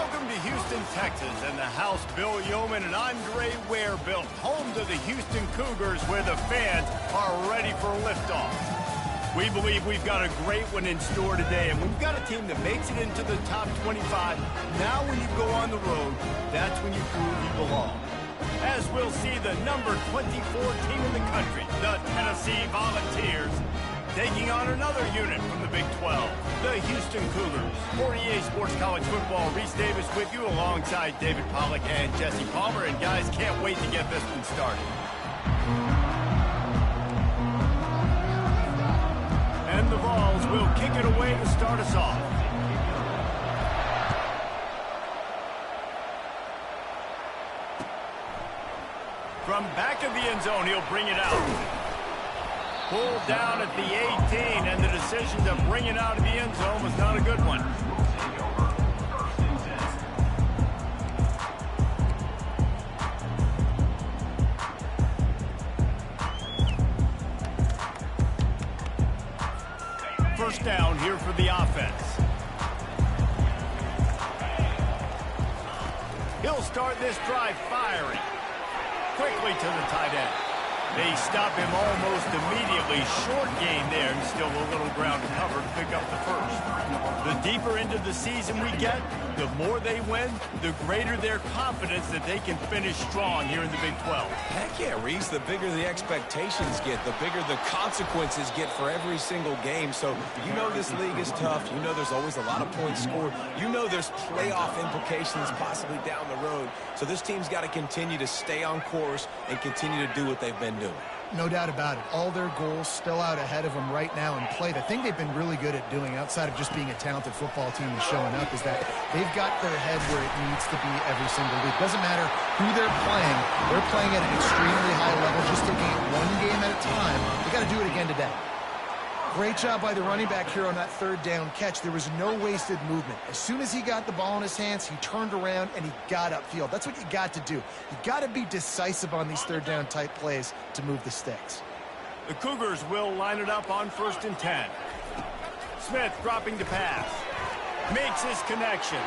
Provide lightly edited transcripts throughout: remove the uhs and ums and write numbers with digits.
Welcome to Houston, Texas, and the house Bill Yeoman and Andre Ware built, home to the Houston Cougars, where the fans are ready for liftoff. We believe we've got a great one in store today, and we've got a team that makes it into the top 25. Now when you go on the road, that's when you prove you belong. As we'll see the number 24 team in the country, the Tennessee Volunteers, taking on another unit from the Big 12, the Houston Cougars. 48 Sports College Football, Reese Davis with you alongside David Pollack and Jesse Palmer. And guys, can't wait to get this one started. And the Vols will kick it away to start us off. From back of the end zone, he'll bring it out. Pulled down at the 18, and the decision to bring it out of the end zone was not a good one. First down here for the offense. He'll start this drive firing. Quickly to the tight end. They stop him almost immediately. Short gain there, and still a little ground to cover to pick up the first. The deeper into the season we get, the more they win, the greater their confidence that they can finish strong here in the Big 12. Heck yeah, Reese. The bigger the expectations get, the bigger the consequences get for every single game. So you know this league is tough. You know there's always a lot of points scored. You know there's playoff implications possibly down the road. So this team's got to continue to stay on course and continue to do what they've been doing. No doubt about it. All their goals still out ahead of them right now in play. The thing they've been really good at doing, outside of just being a talented football team and showing up, is that they've got their head where it needs to be every single week. Doesn't matter who they're playing at an extremely high level, just taking it one game at a time. They got to do it again today. Great job by the running back here on that third down catch. There was no wasted movement. As soon as he got the ball in his hands, he turned around and he got upfield. That's what you got to do. You got to be decisive on these third down type plays to move the sticks. The Cougars will line it up on 1st and 10. Smith dropping to pass. Makes his connection.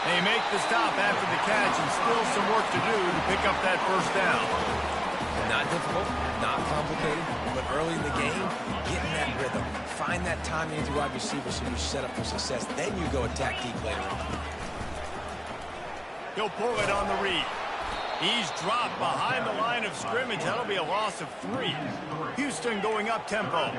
They make the stop after the catch, and still some work to do to pick up that first down. Not difficult, not complicated, but early in the game, get in that rhythm. Find that timing as a wide receiver so you're set up for success. Then you go attack deep later on. He'll pull it on the read. He's dropped behind the line of scrimmage. That'll be a loss of 3. Houston going up tempo.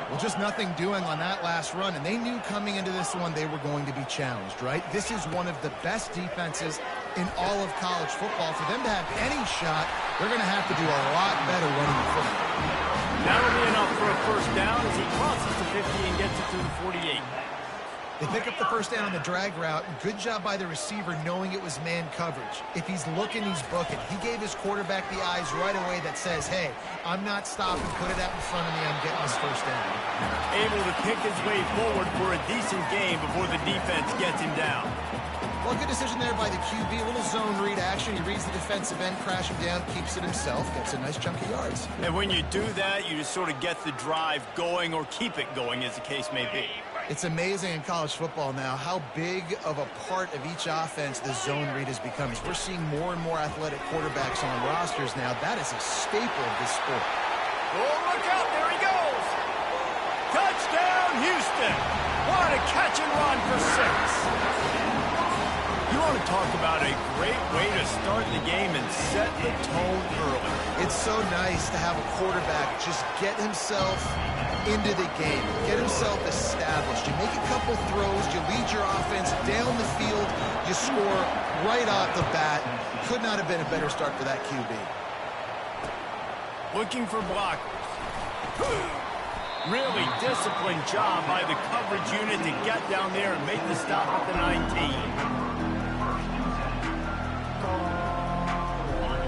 Well, just nothing doing on that last run, and they knew coming into this one they were going to be challenged, right? This is one of the best defenses in all of college football. For them to have any shot, they're going to have to do a lot better running the football. That'll be enough for a first down as he crosses the 50 and gets it to the 48. They pick up the first down on the drag route. Good job by the receiver knowing it was man coverage. If he's looking, he's booking. He gave his quarterback the eyes right away that says, hey, I'm not stopping. Put it out in front of me. I'm getting this first down. Able to pick his way forward for a decent game before the defense gets him down. Well, good decision there by the QB. A little zone read action. He reads the defensive end, crash him down, keeps it himself, gets a nice chunk of yards. And when you do that, you just sort of get the drive going, or keep it going, as the case may be. It's amazing in college football now how big of a part of each offense the zone read is becoming. We're seeing more and more athletic quarterbacks on rosters now. That is a staple of this sport. Oh, look out. There he goes. Touchdown, Houston. What a catch and run for 6. You want to talk about a great way to start the game and set the tone early. It's so nice to have a quarterback just get himself into the game, get himself established. You make a couple throws, you lead your offense down the field, you score right off the bat. Could not have been a better start for that QB. Looking for blockers. Really disciplined job by the coverage unit to get down there and make the stop at the 19.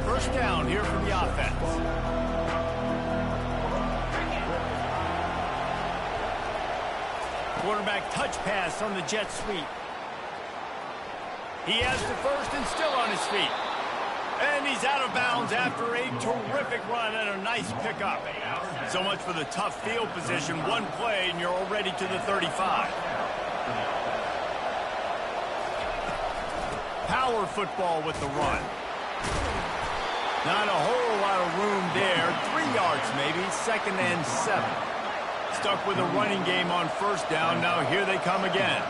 First down here for the offense. Quarterback touch pass on the jet sweep. He has the first and still on his feet. And he's out of bounds after a terrific run and a nice pickup. So much for the tough field position. One play and you're already to the 35. Power football with the run. Not a whole lot of room there. 3 yards maybe, 2nd and 7. Stuck with a running game on 1st down. Now here they come again.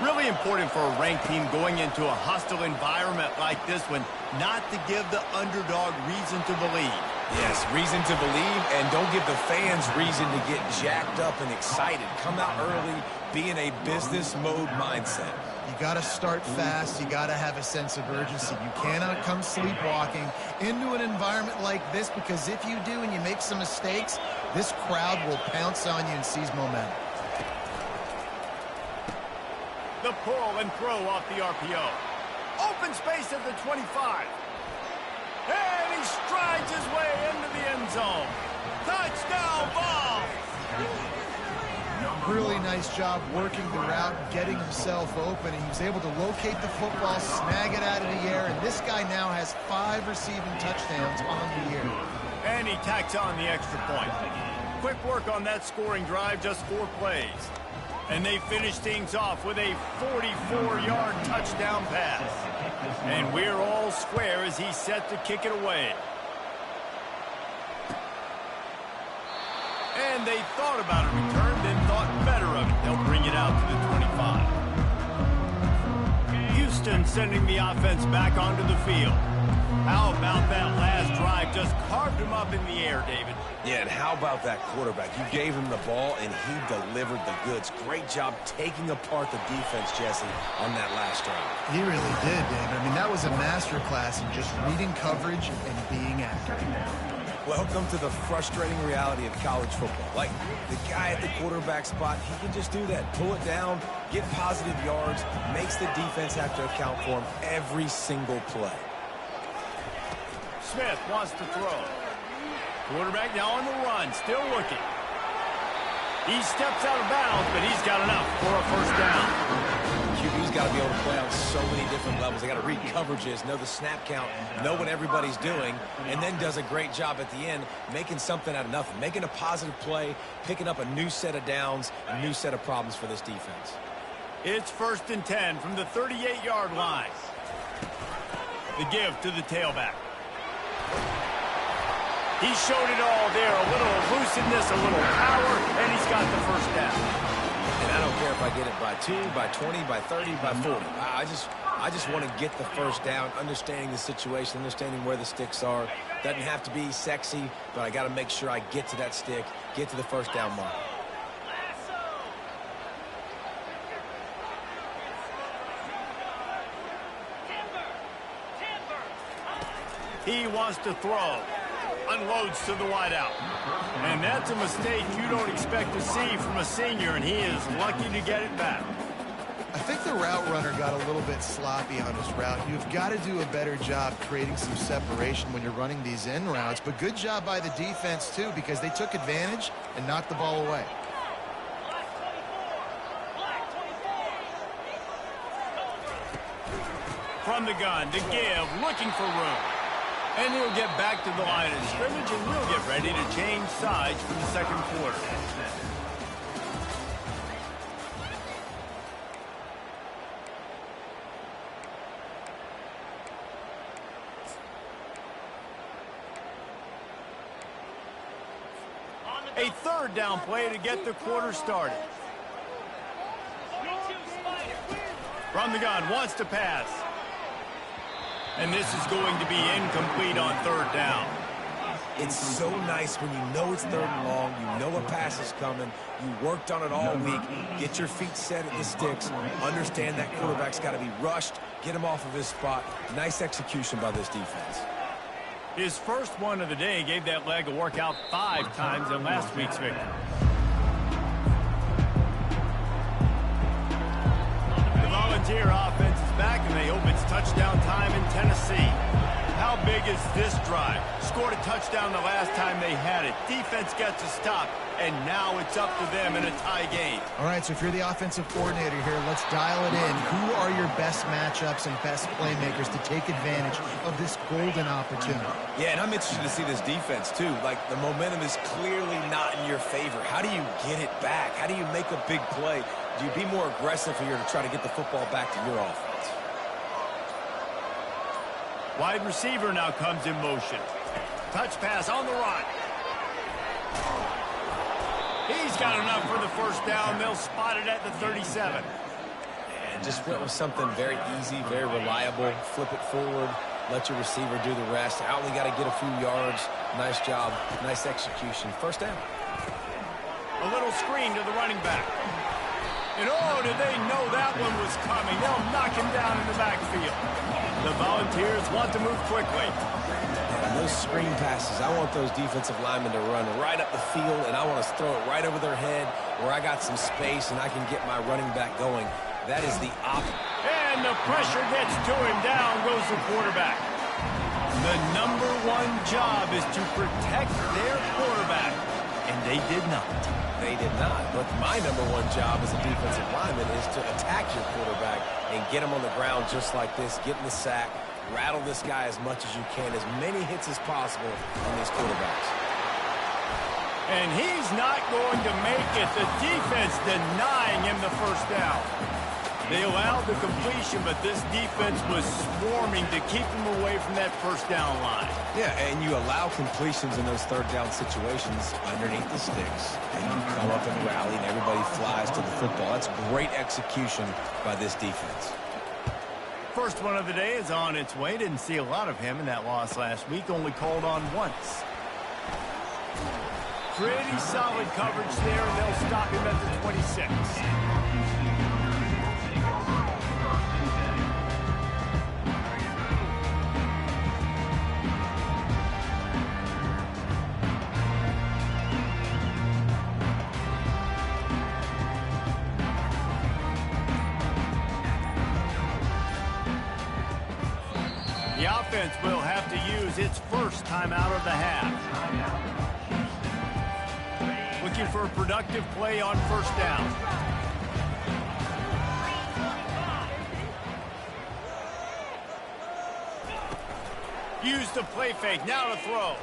Really important for a ranked team going into a hostile environment like this one, not to give the underdog reason to believe. Yes, reason to believe, and don't give the fans reason to get jacked up and excited. Come out early, be in a business mode mindset. You got to start fast. You got to have a sense of urgency. You cannot come sleepwalking into an environment like this, because if you do and you make some mistakes, this crowd will pounce on you and seize momentum. The pull and throw off the RPO. Open space at the 25. And he strides his way into the end zone. Touchdown ball! Really nice job working the route, getting himself open, and he was able to locate the football, snag it out of the air, and this guy now has 5 receiving touchdowns on the year. And he tacks on the extra point. Quick work on that scoring drive, just 4 plays. And they finish things off with a 44-yard touchdown pass. And we're all square as he's set to kick it away. And they thought about a return, then thought better of it. They'll bring it out to the 25. Houston sending the offense back onto the field. How about that last drive? Just carved him up in the air, David. Yeah, and how about that quarterback? You gave him the ball, and he delivered the goods. Great job taking apart the defense, Jesse, on that last drive. He really did, David. I mean, that was a masterclass in just reading coverage and being accurate. Welcome to the frustrating reality of college football. Like, the guy at the quarterback spot, he can just do that. Pull it down, get positive yards, makes the defense have to account for him every single play. Smith wants to throw. Quarterback now on the run, still looking. He steps out of bounds, but he's got enough for a 1st down. QB's got to be able to play on so many different levels. They got to read coverages, know the snap count, know what everybody's doing, and then does a great job at the end making something out of nothing, making a positive play, picking up a new set of downs, a new set of problems for this defense. It's 1st and 10 from the 38-yard line. The give to the tailback. He showed it all there, a little elusiveness, a little power, and he's got the 1st down. And I don't care if I get it by 2, by 20, by 30, by 40. I just want to get the 1st down, understanding the situation, understanding where the sticks are. Doesn't have to be sexy, but I got to make sure I get to that stick, get to the 1st down mark. He wants to throw. Unloads to the wideout. And that's a mistake you don't expect to see from a senior, and he is lucky to get it back. I think the route runner got a little bit sloppy on his route. You've got to do a better job creating some separation when you're running these end routes, but good job by the defense, too, because they took advantage and knocked the ball away. From the gun, to give, looking for room. And he'll get back to the line of scrimmage, and we'll get ready to change sides for the 2nd quarter. A 3rd down play to get the quarter started. From the gun, wants to pass. And this is going to be incomplete on 3rd down. It's so nice when you know it's 3rd and long, you know a pass is coming, you worked on it all week, get your feet set at the sticks, understand that quarterback's got to be rushed, get him off of his spot. Nice execution by this defense. His 1st one of the day gave that leg a workout 5 times in last week's victory. The Volunteer offense is back, and they hope it's touchdown time in Tennessee. How big is this drive? Scored a touchdown the last time they had it. Defense gets a stop, and now it's up to them in a tie game. All right, so if you're the offensive coordinator here, let's dial it in. Who are your best matchups and best playmakers to take advantage of this golden opportunity? Yeah, and I'm interested to see this defense, too. Like, the momentum is clearly not in your favor. How do you get it back? How do you make a big play? Do you be more aggressive here to try to get the football back to your offense? Wide receiver now comes in motion. Touch pass on the run. He's got enough for the first down. They'll spot it at the 37. And just went with something very easy, very reliable. Flip it forward. Let your receiver do the rest. I only got to get a few yards. Nice job. Nice execution. First down. A little screen to the running back. And oh, did they know that one was coming. They'll knock him down in the backfield. The Volunteers want to move quickly. And those screen passes, I want those defensive linemen to run right up the field, and I want to throw it right over their head where I got some space and I can get my running back going. That is the opposite. And the pressure gets to him. Down goes the quarterback. The number one job is to protect their quarterback. And they did not. They did not. But my number one job as a defensive lineman is to attack your quarterback and get him on the ground just like this, get in the sack, rattle this guy as much as you can, as many hits as possible on these quarterbacks. And he's not going to make it. The defense denying him the first down. They allowed the completion, but this defense was swarming to keep him away from that first down line. Yeah, and you allow completions in those third down situations underneath the sticks, and you come up and rally, and everybody flies to the football. That's great execution by this defense. First one of the day is on its way. Didn't see a lot of him in that loss last week, only called on once. Pretty solid coverage there, and they'll stop him at the 26. The offense will have to use its first timeout of the half. Looking for a productive play on first down. Use the play fake. Now to throw.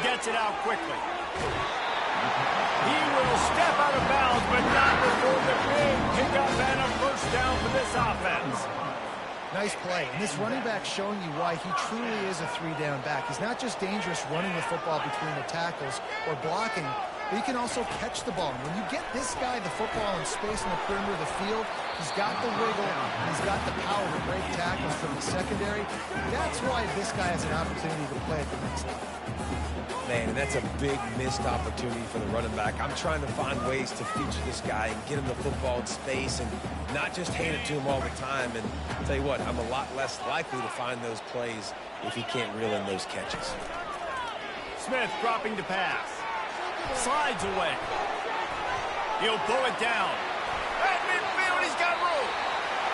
Gets it out quickly. He will step out of bounds, but not before the big pickup and a first down for this offense. Nice play. And this running back showing you why he truly is a three-down back. He's not just dangerous running the football between the tackles or blocking, but he can also catch the ball. And when you get this guy the football in space in the perimeter of the field, he's got the wiggle, and he's got the power to break tackles from the secondary. That's why this guy has an opportunity to play at the next level. Man, and that's a big missed opportunity for the running back. I'm trying to find ways to feature this guy and get him the football in space and not just hand it to him all the time. And I'll tell you what, I'm a lot less likely to find those plays if he can't reel in those catches. Smith dropping to pass. Slides away. He'll pull it down. At midfield, he's got room.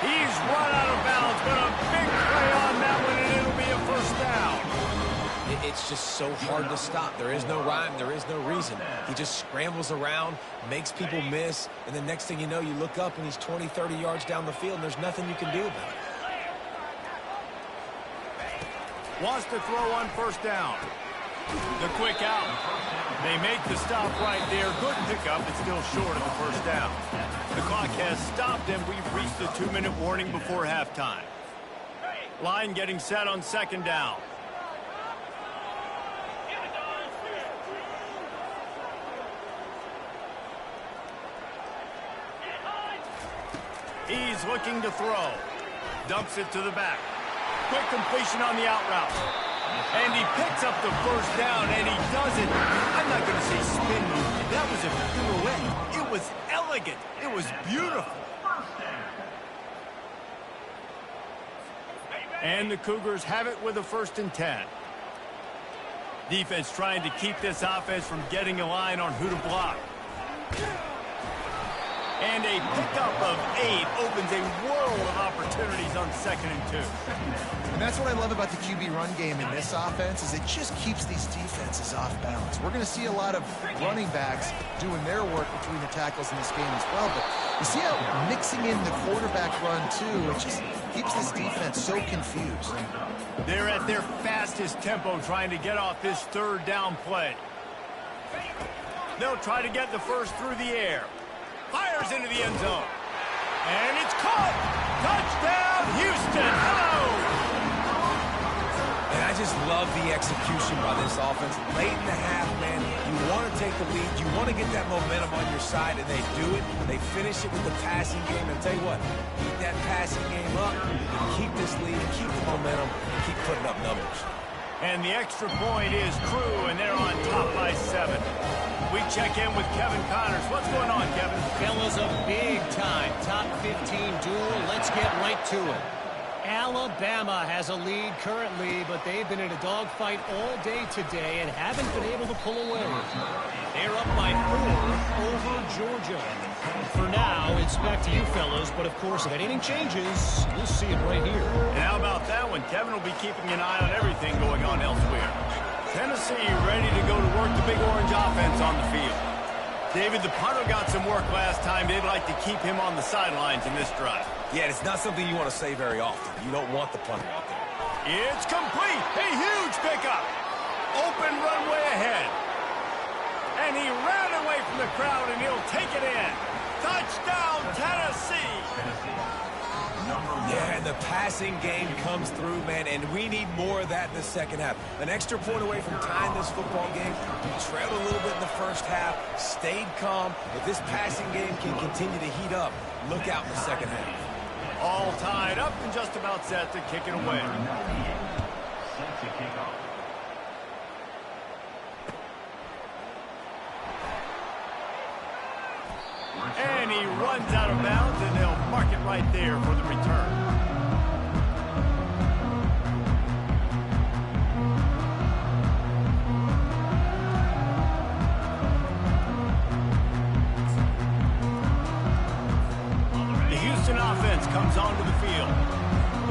He's run out of bounds, but a big play on that one, and it'll be a first down. It's just so hard to stop. There is no rhyme. There is no reason. He just scrambles around, makes people miss, and the next thing you know, you look up and he's 20, 30 yards down the field, and there's nothing you can do about it. Wants to throw on first down. The quick out. They make the stop right there. Good pickup, but still short of the first down. The clock has stopped, and we've reached the 2-minute warning before halftime. Line getting set on second down. He's looking to throw. Dumps it to the back. Quick completion on the out route. And he picks up the first down, and he does it. I'm not going to say spin move. That was a pirouette. It was elegant. It was beautiful. And the Cougars have it with a 1st and 10. Defense trying to keep this offense from getting a line on who to block. And a pickup of 8 opens a world of opportunities on 2nd and 2. And that's what I love about the QB run game in this offense is it just keeps these defenses off balance. We're going to see a lot of running backs doing their work between the tackles in this game as well. But you see how mixing in the quarterback run, too, it just keeps this defense so confused. They're at their fastest tempo trying to get off this 3rd down play. They'll try to get the first through the air. Fires into the end zone. And it's caught. Touchdown, Houston. Hello. just love the execution by this offense. Late in the half, man, you want to take the lead. You want to get that momentum on your side, and they do it. They finish it with the passing game. And I'll tell you what, keep that passing game up, keep this lead, keep the momentum, and keep putting up numbers. And the extra point is true, and they're on top by 7. We check in with Kevin Connors. What's going on, Kevin? Fellas, a big-time top 15 duel. Let's get right to it. Alabama has a lead currently, but they've been in a dogfight all day today and haven't been able to pull away. They're up by 4 over Georgia. For now, it's back to you fellas, but of course, if anything changes, you'll see it right here. And how about that one? Kevin will be keeping an eye on everything going on elsewhere. Tennessee ready to go to work the Big Orange offense on the field. David, the punter got some work last time. They'd like to keep him on the sidelines in this drive. Yeah, it's not something you want to say very often. You don't want the punter out there. It's complete. A huge pickup. Open runway ahead. And he ran away from the crowd, and he'll take it in. Touchdown, Tennessee. Yeah, and the passing game comes through, man, and we need more of that in the second half. An extra point away from tying this football game. We trailed a little bit in the first half, stayed calm. If this passing game can continue to heat up, look out in the second half. All tied up and just about set to kick it away. And he runs out of bounds, and they'll mark it right there for the return. The Houston offense comes onto the field.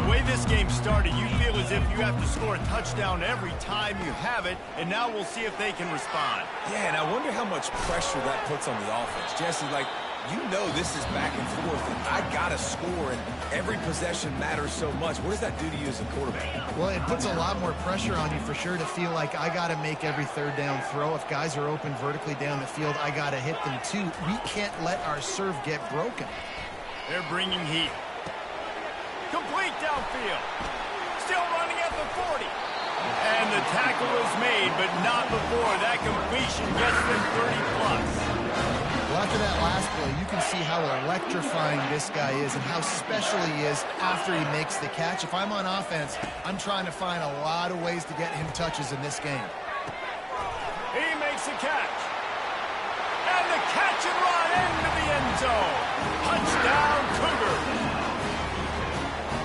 The way this game started, you feel as if you have to score a touchdown every time you have it, and now we'll see if they can respond. Yeah, and I wonder how much pressure that puts on the offense. Jesse, like, you know this is back and forth, and I got to score, and every possession matters so much. What does that do to you as a quarterback? Well, it puts a lot more pressure on you for sure to feel like I got to make every third down throw. If guys are open vertically down the field, I got to hit them too. We can't let our serve get broken. They're bringing heat. Complete downfield. Still running at the 40. And the tackle is made, but not before that completion gets them 30+. Well, after that last play, you can see how electrifying this guy is and how special he is after he makes the catch. If I'm on offense, I'm trying to find a lot of ways to get him touches in this game. He makes a catch. And the catch and run into the end zone. Touchdown, Cougars.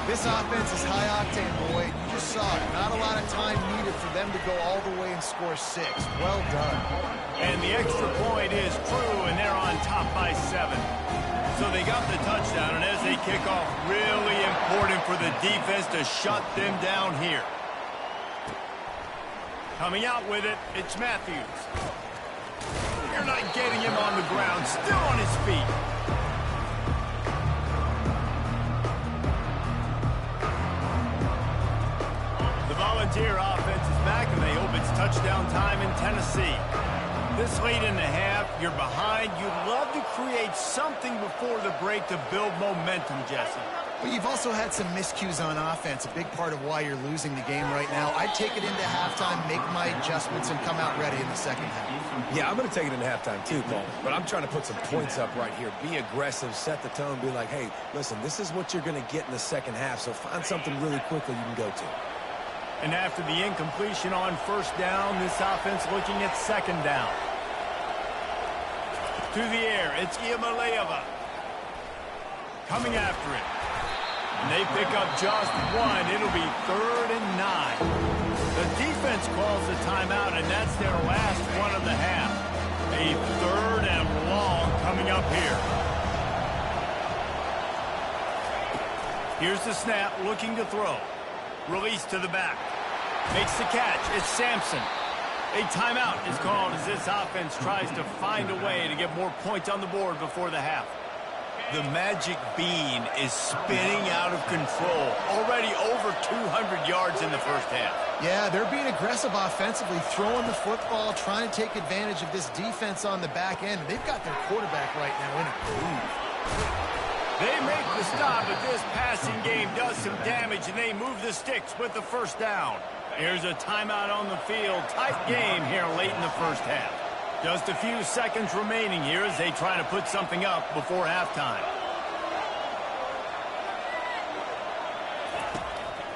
This offense is high octane, boy. You just saw it. Not a lot of time needed for them to go all the way and score 6. Well done. And the extra point is true, and they're on top by 7. So they got the touchdown, and as they kick off, really important for the defense to shut them down here. Coming out with it, it's Matthews. You're not getting him on the ground, still on his feet. The Volunteer offense is back, and they hope it's touchdown time in Tennessee. This late in the half, you're behind. You'd love to create something before the break to build momentum, Jesse. But you've also had some miscues on offense, a big part of why you're losing the game right now. I'd take it into halftime, make my adjustments, and come out ready in the second half. Yeah, I'm going to take it into halftime too, Paul. But I'm trying to put some points up right here. Be aggressive, set the tone, be like, hey, listen, this is what you're going to get in the second half, so find something really quickly you can go to. And after the incompletion on first down, this offense looking at second down. To the air, it's Iamaleava. Coming after it. And they pick up just 1. It'll be 3rd and 9. The defense calls the timeout, and that's their last one of the half. A 3rd and long coming up here. Here's the snap, looking to throw. Release to the back. Makes the catch. It's Sampson. A timeout is called as this offense tries to find a way to get more points on the board before the half. The magic bean is spinning out of control. Already over 200 yards in the first half. Yeah, they're being aggressive offensively, throwing the football, trying to take advantage of this defense on the back end. They've got their quarterback right now in a groove. They make the stop, but this passing game does some damage, and they move the sticks with the first down. Here's a timeout on the field. Tight game here late in the first half. Just a few seconds remaining here as they try to put something up before halftime.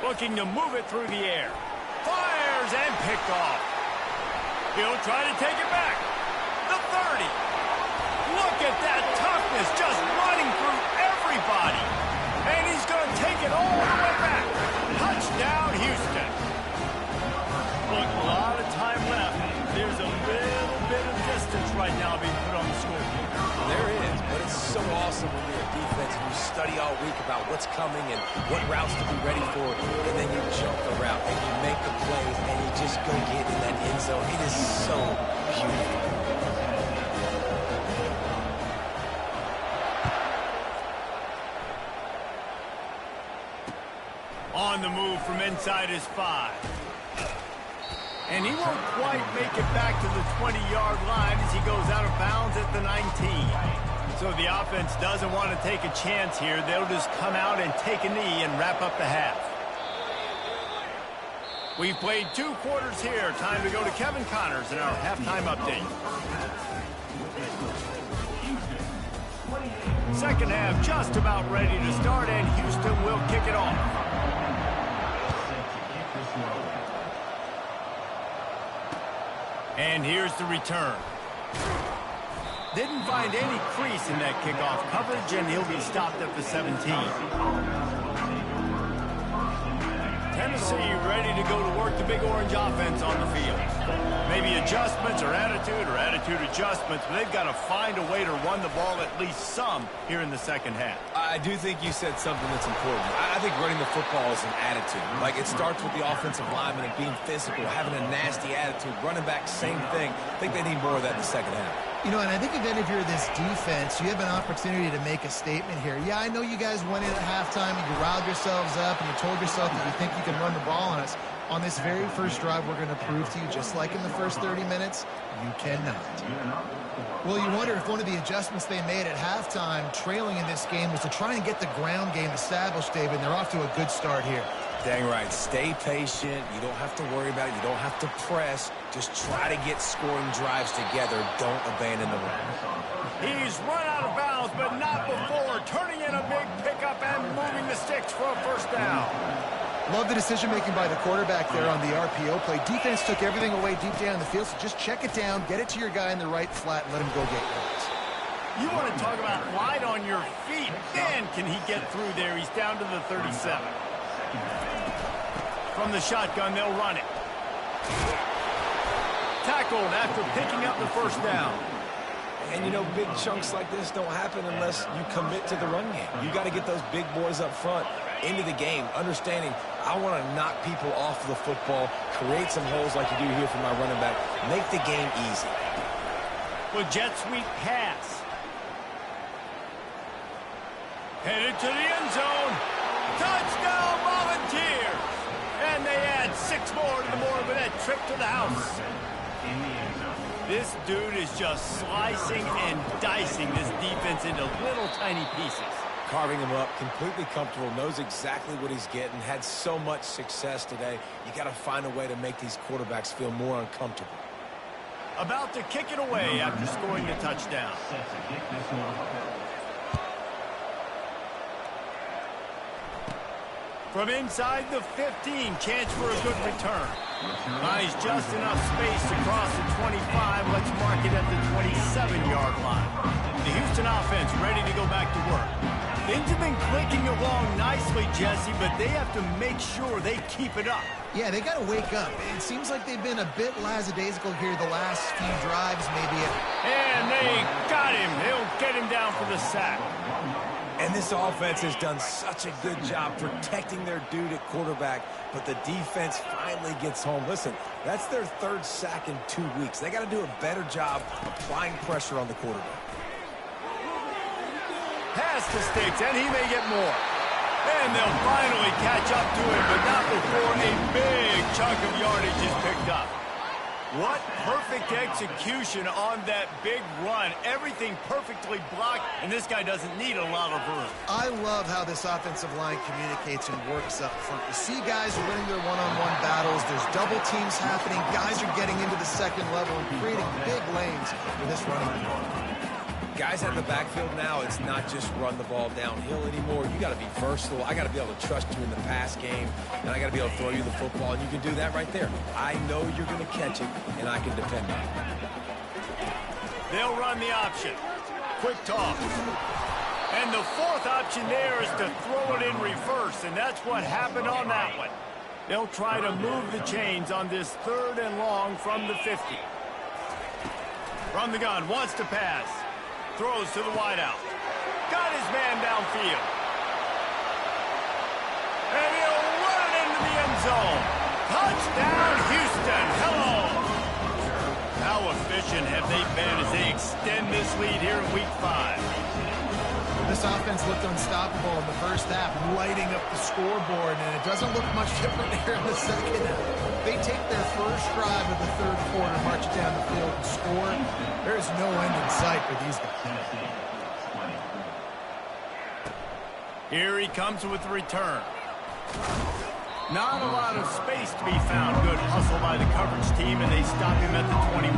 Looking to move it through the air. Fires and picked off. He'll try to take it back. The 30. Look at that toughness just running through everybody. And he's going to take it all the way back. Touchdown, Houston. Look, a lot of time left. There's a little bit of distance right now being put on the scoreboard. There is, but it's so awesome when you're a defense and you study all week about what's coming and what routes to be ready for, and then you jump the route and you make the plays and you just go get in that end zone. It is so beautiful. On the move from inside his 5. And he won't quite make it back to the 20-yard line as he goes out of bounds at the 19. So the offense doesn't want to take a chance here. They'll just come out and take a knee and wrap up the half. We've played 2 quarters here. Time to go to Kevin Connors in our halftime update. Second half just about ready to start, and Houston will kick it off. And here's the return. Didn't find any crease in that kickoff coverage, and he'll be stopped at the 17. Tennessee ready to go to work the Big Orange offense on the field. Maybe adjustments or attitude adjustments, but they've got to find a way to run the ball at least some here in the second half. I do think you said something that's important. I think running the football is an attitude. Like, it starts with the offensive lineman and being physical, having a nasty attitude. Running back, same thing. I think they need more of that in the second half. You know, and I think again, if you're this defense, you have an opportunity to make a statement here. Yeah, I know you guys went in at halftime and you riled yourselves up and you told yourself that you think you can run the ball on us. On this very first drive, we're going to prove to you, just like in the first 30 minutes, you cannot. Well, you wonder if one of the adjustments they made at halftime, trailing in this game, was to try and get the ground game established, David, and they're off to a good start here. Dang right. Stay patient. You don't have to worry about it. You don't have to press. Just try to get scoring drives together. Don't abandon the run. He's run out of bounds, but not before turning in a big pickup and moving the sticks for a first down. Love the decision-making by the quarterback there on the RPO play. Defense took everything away deep down in the field, so just check it down, get it to your guy in the right flat, and let him go get yours. You want to talk about light on your feet. Man, can he get through there. He's down to the 37. From the shotgun, they'll run it. Tackled after picking up the first down. And, you know, big chunks like this don't happen unless you commit to the run game. You got to get those big boys up front into the game, understanding I want to knock people off the football, create some holes like you do here for my running back, make the game easy. With jet sweep pass. Headed to the end zone. Touchdown, Volunteers! And they add 6 more to the Morbidette trip to the house. This dude is just slicing and dicing this defense into little tiny pieces. Carving him up, completely comfortable, knows exactly what he's getting, had so much success today. You got to find a way to make these quarterbacks feel more uncomfortable. About to kick it away after scoring the touchdown. From inside the 15, chance for a good return. Buys just enough space to cross the 25. Let's mark it at the 27-yard line. The Houston offense ready to go back to work. Things have been clicking along nicely, Jesse, but they have to make sure they keep it up. Yeah, they got to wake up. It seems like they've been a bit lackadaisical here the last few drives, maybe. And they got him. They'll get him down for the sack. And this offense has done such a good job protecting their dude at quarterback, but the defense finally gets home. Listen, that's their 3rd sack in 2 weeks. They got to do a better job applying pressure on the quarterback. Pass the sticks, and he may get more. And they'll finally catch up to him, but not before a big chunk of yardage is picked up. What perfect execution on that big run. Everything perfectly blocked, and this guy doesn't need a lot of room. I love how this offensive line communicates and works up front. You see guys winning their one-on-one battles. There's double teams happening. Guys are getting into the second level and creating big lanes for this running game. Guys at the backfield now, it's not just run the ball downhill anymore. You got to be versatile. I got to be able to trust you in the pass game, and I got to be able to throw you the football, and you can do that right there. I know you're going to catch it, and I can depend on it. They'll run the option. Quick toss. And the fourth option there is to throw it in reverse, and that's what happened on that one. They'll try to move the chains on this 3rd and long from the 50. From the gun, wants to pass. Throws to the wideout. Got his man downfield. And he'll run it into the end zone. Touchdown, Houston. Hello. How efficient have they been as they extend this lead here in Week 5? This offense looked unstoppable in the first half, lighting up the scoreboard, and it doesn't look much different here in the second half. They take their first drive of the 3rd quarter, march it down the field, and score. There's no end in sight for these guys. Here he comes with the return. Not a lot of space to be found. Good hustle by the coverage team, and they stop him at the 21.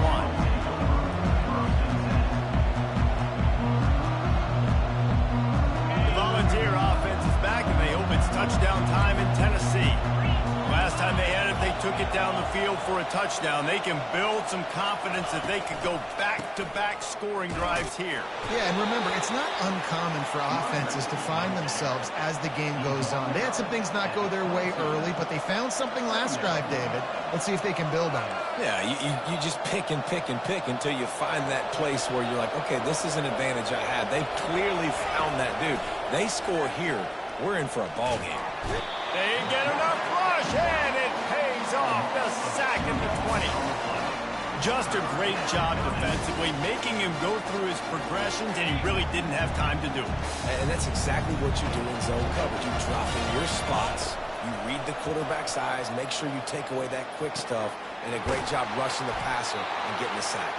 The Volunteer offense is back, and they hope it's touchdown time in Tennessee. Last time they had it, they took it down the field for a touchdown. They can build some confidence that they could go back-to-back scoring drives here. Yeah, and remember, it's not uncommon for offenses to find themselves as the game goes on. They had some things not go their way early, but they found something last drive, David. Let's see if they can build on it. Yeah, you just pick and pick and pick until you find that place where you're like, okay, this is an advantage I have. They've clearly found that dude. They score here, we're in for a ball game. They get enough rush, and it pays off. The sack at the 20. Just a great job defensively, making him go through his progressions, and he really didn't have time to do it. And that's exactly what you do in zone coverage. You drop in your spots, you read the quarterback's eyes, make sure you take away that quick stuff, and a great job rushing the passer and getting the sack.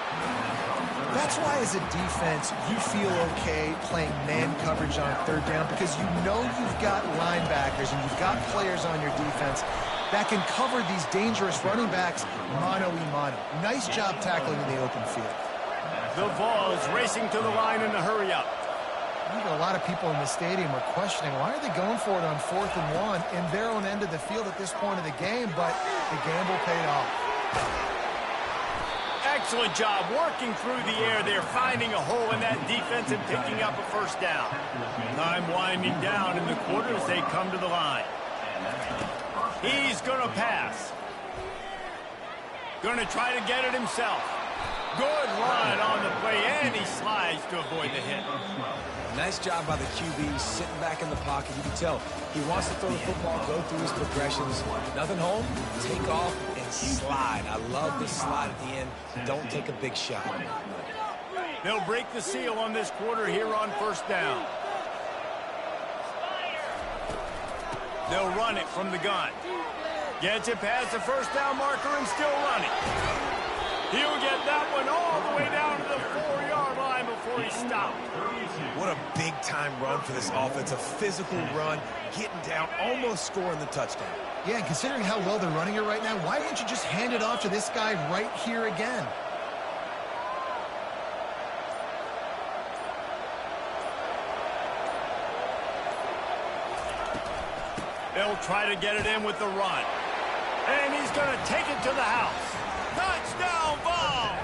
That's why, as a defense, you feel okay playing man coverage on 3rd down because you know you've got linebackers and you've got players on your defense that can cover these dangerous running backs mano-a-mano. Nice job tackling in the open field. The Vols racing to the line in a hurry-up. Even a lot of people in the stadium are questioning, why are they going for it on 4th and 1 in their own end of the field at this point of the game? But the gamble paid off. Excellent job working through the air there, finding a hole in that defense and picking up a first down. Time winding down in the quarter as they come to the line. He's going to pass. Going to try to get it himself. Good run on the play, and he slides to avoid the hit. Nice job by the QB, sitting back in the pocket. You can tell he wants to throw the football, go through his progressions. Nothing home, take off, and slide. I love the slide at the end. Don't take a big shot. They'll break the seal on this quarter here on 1st down. They'll run it from the gun. Gets it past the 1st down marker and still running. He'll get that one all the way down to the 4-yard line before he stopped. What a big-time run for this offense. A physical run, getting down, almost scoring the touchdown. Yeah, and considering how well they're running it right now, why wouldn't you just hand it off to this guy right here again? They'll try to get it in with the run. And he's going to take it to the house. Touchdown, Vols!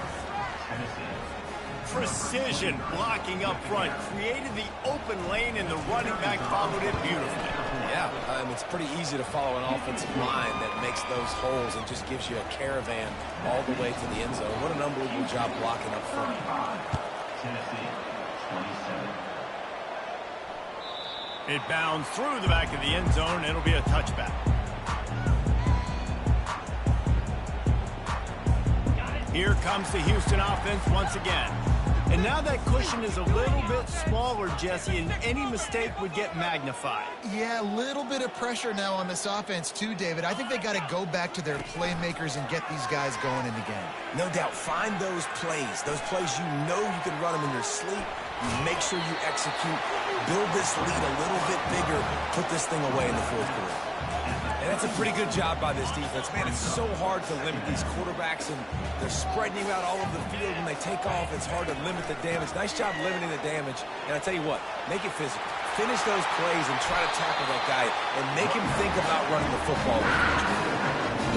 Precision blocking up front created the open lane, and the running back followed it beautifully. Yeah, it's pretty easy to follow an offensive line that makes those holes and just gives you a caravan all the way to the end zone. What an unbelievable job blocking up front. It bounds through the back of the end zone. It'll be a touchback. Here comes the Houston offense once again. And now that cushion is a little bit smaller, Jesse, and any mistake would get magnified. Yeah, a little bit of pressure now on this offense too, David. I think they got to go back to their playmakers and get these guys going in the game. No doubt. Find those plays you know you can run them in your sleep. You make sure you execute. Build this lead a little bit bigger. Put this thing away in the fourth quarter. And that's a pretty good job by this defense. Man, it's so hard to limit these quarterbacks, and they're spreading you out all over the field. When they take off, it's hard to limit the damage. Nice job limiting the damage. And I tell you what, make it physical. Finish those plays and try to tackle that guy and make him think about running the football.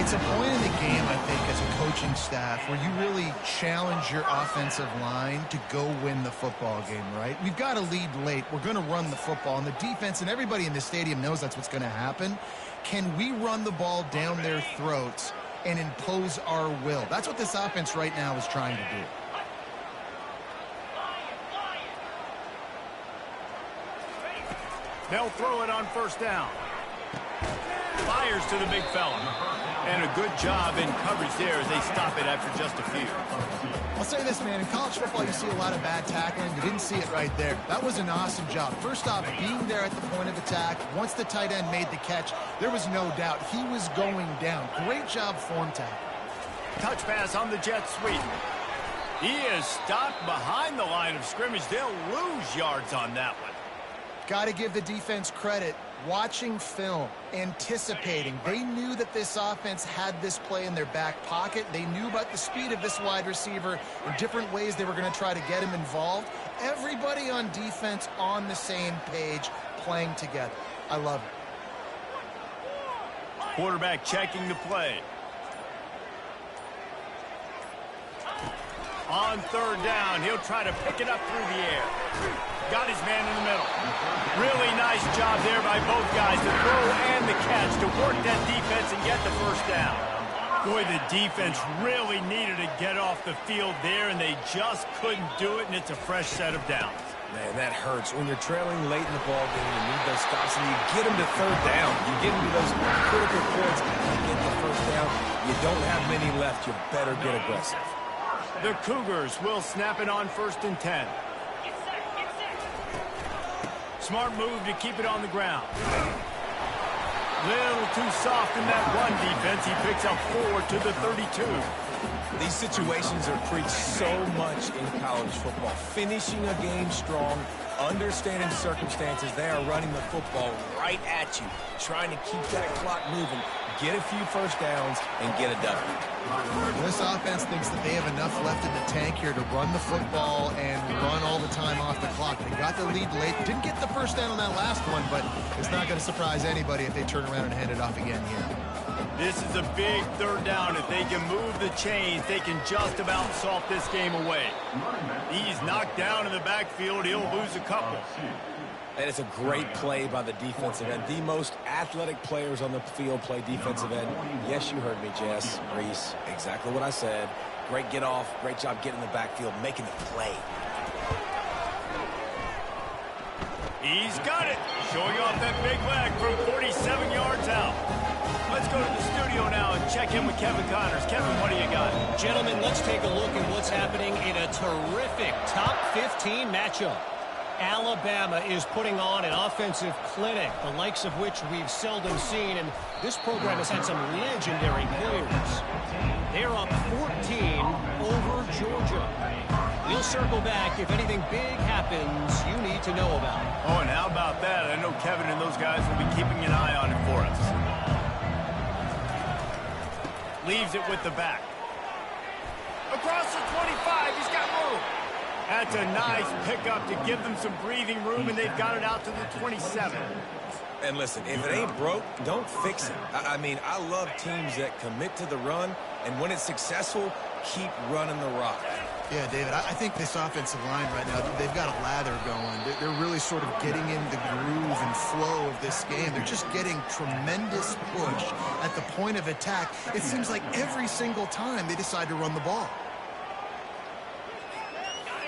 It's a point in the game, I think, as a coaching staff where you really challenge your offensive line to go win the football game, right? We've got to lead late. We're going to run the football, and the defense and everybody in the stadium knows that's what's going to happen. Can we run the ball down their throats and impose our will? That's what this offense right now is trying to do. They'll throw it on first down. Fires to the big fella. And a good job in coverage there as they stop it after just a few. I'll say this, man. In college football, you see a lot of bad tackling. You didn't see it right there. That was an awesome job. First off, being there at the point of attack. Once the tight end made the catch, there was no doubt he was going down. Great job form tackle. Touch pass on the jet sweep. He is stopped behind the line of scrimmage. They'll lose yards on that one. Got to give the defense credit. Watching film, anticipating. They knew that this offense had this play in their back pocket. They knew about the speed of this wide receiver in different ways they were going to try to get him involved. Everybody on defense on the same page, playing together. I love it. Quarterback checking the play. On third down, he'll try to pick it up through the air. Got his man in the middle. Really nice job there by both guys, the throw and the catch, to work that defense and get the first down. Boy, the defense really needed to get off the field there, and they just couldn't do it, and it's a fresh set of downs. Man, that hurts. When you're trailing late in the ball game, you need those stops, and you get them to third down. You get them to those critical points, and you get the first down. You don't have many left. You better get aggressive. The Cougars will snap it on 1st and 10. Smart move to keep it on the ground. Little too soft in that run defense. He picks up 4 to the 32. These situations are preached so much in college football. Finishing a game strong, understanding circumstances. They are running the football right at you, trying to keep that clock moving, get a few first downs, and get a W. This offense thinks that they have enough left in the tank here to run the football and run all the time off the clock. They got the lead late. Didn't get the first down on that last one, but it's not going to surprise anybody if they turn around and hand it off again here. This is a big third down. If they can move the chains, they can just about salt this game away. He's knocked down in the backfield. He'll lose a couple. And it's a great play by the defensive end. The most athletic players on the field play defensive end. Yes, you heard me, Jess, Reese. Exactly what I said. Great get off. Great job getting in the backfield, making the play. He's got it. Showing off that big leg from 47 yards out. Let's go to the studio now and check in with Kevin Connors. Kevin, what do you got? Gentlemen, let's take a look at what's happening in a terrific top 15 matchup. Alabama is putting on an offensive clinic, the likes of which we've seldom seen, and this program has had some legendary players. They're up 14 over Georgia. We'll circle back if anything big happens you need to know about. Oh, and how about that? I know Kevin and those guys will be keeping an eye on it for us. Leaves it with the back. Across the 25, he's got room. That's a nice pickup to give them some breathing room, and they've got it out to the 27. And listen, if it ain't broke, don't fix it. I mean, I love teams that commit to the run, and when it's successful, keep running the rock. Yeah, David, I think this offensive line right now, they've got a lather going. They're really sort of getting in the groove and flow of this game. They're just getting tremendous push at the point of attack. It seems like every single time they decide to run the ball.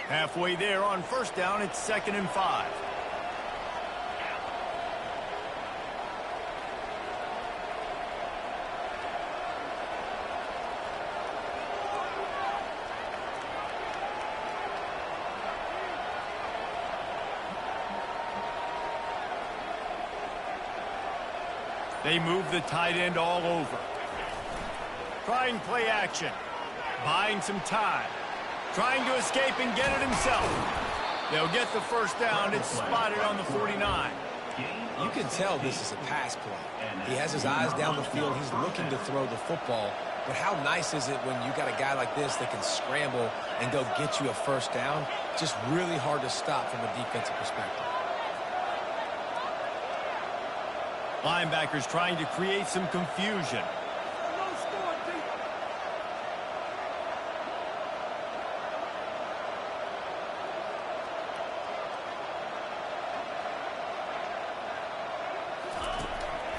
Halfway there on first down, it's 2nd and 5. They move the tight end all over. Trying play action. Buying some time. Trying to escape and get it himself. They'll get the first down. It's spotted on the 49. You can tell this is a pass play. He has his eyes down the field. He's looking to throw the football. But how nice is it when you got a guy like this that can scramble and go get you a first down? Just really hard to stop from a defensive perspective. Linebackers trying to create some confusion.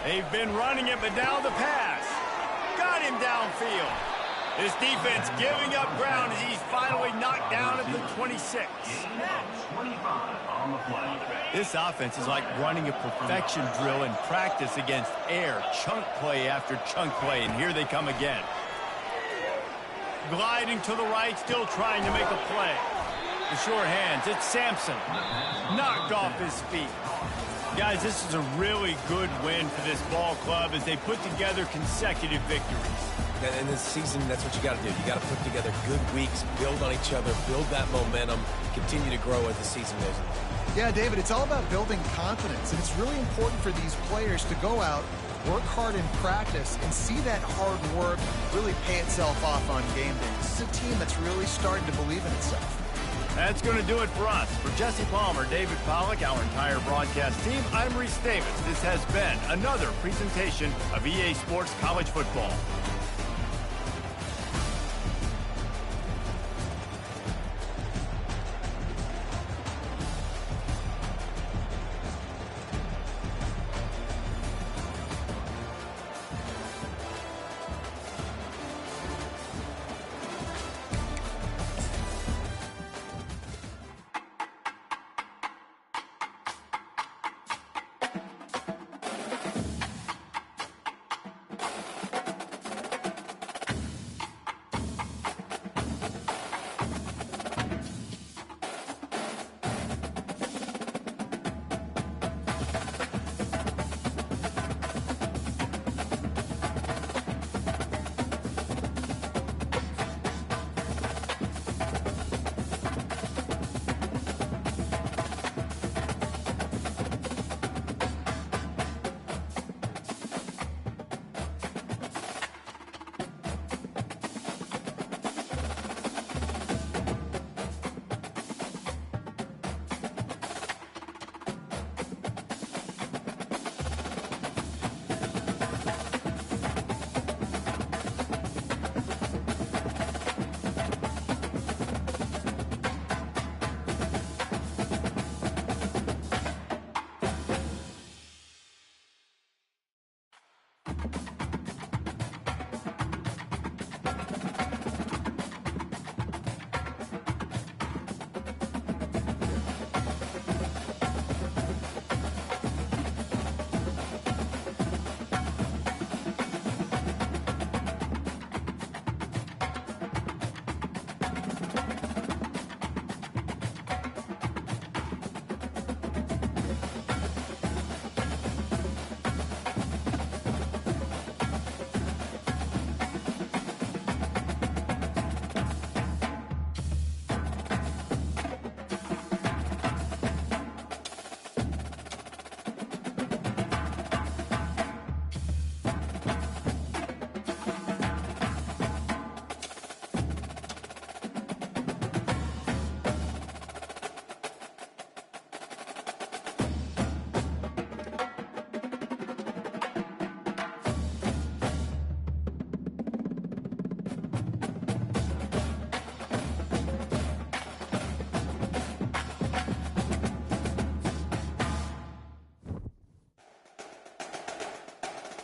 They've been running it, but now the pass. Got him downfield. This defense giving up ground as he's finally knocked down at the 26. This offense is like running a perfection drill in practice against air. Chunk play after chunk play, and here they come again. Gliding to the right, still trying to make a play. The short hands, it's Sampson. Knocked off his feet. Guys, this is a really good win for this ball club as they put together consecutive victories. And in this season, that's what you got to do. You got to put together good weeks, build on each other, build that momentum, continue to grow as the season goes on. Yeah, David, it's all about building confidence, and it's really important for these players to go out, work hard in practice, and see that hard work really pay itself off on game day. This is a team that's really starting to believe in itself. That's going to do it for us. For Jesse Palmer, David Pollack, our entire broadcast team, I'm Reese Davis. This has been another presentation of EA Sports College Football.